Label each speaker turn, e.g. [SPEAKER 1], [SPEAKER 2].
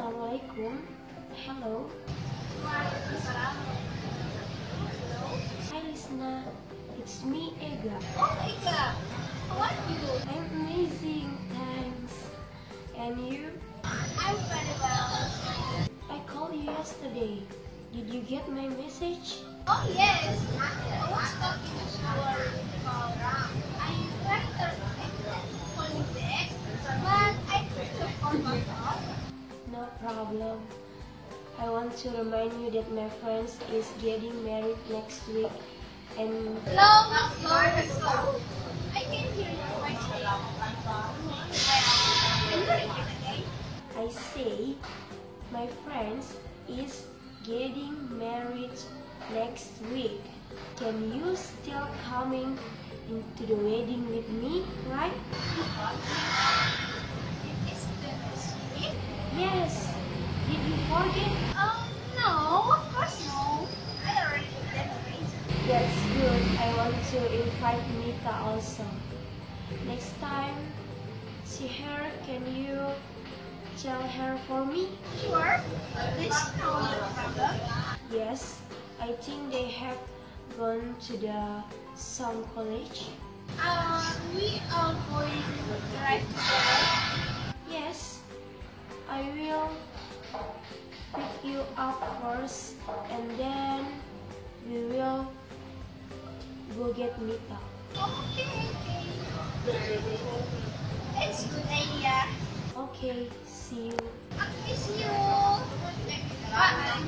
[SPEAKER 1] Assalamualaikum. Hello. Hi listener, it's me Ega.
[SPEAKER 2] Oh, Ega, how are you?
[SPEAKER 1] I'm amazing, thanks. And you?
[SPEAKER 2] I'm very well.
[SPEAKER 1] I called you yesterday. Did you get my message?
[SPEAKER 2] Oh yes, I was talking to our call. I went calling back, but I took the phone myself.
[SPEAKER 1] No problem. I want to remind you that my friend is getting married next week and
[SPEAKER 2] Hello, I can hear your voice. Can you repeat again?
[SPEAKER 1] I say my friend is getting married next week. Can you still coming into the wedding with me, right?
[SPEAKER 2] Is the sweet?
[SPEAKER 1] Yes. Did you forget?
[SPEAKER 2] No, of course no. I already decorated.
[SPEAKER 1] That's good. I want to invite Mita also. Next time, see her. Can you tell her for me?
[SPEAKER 2] Sure, there's no problem.
[SPEAKER 1] Yes, I think they have gone to the song college.
[SPEAKER 2] We are going right together.
[SPEAKER 1] Yes, I will pick you up first and then we will go get Mita.
[SPEAKER 2] Okay. It's a good idea.
[SPEAKER 1] Okay, see you.
[SPEAKER 2] Okay, see you. Bye.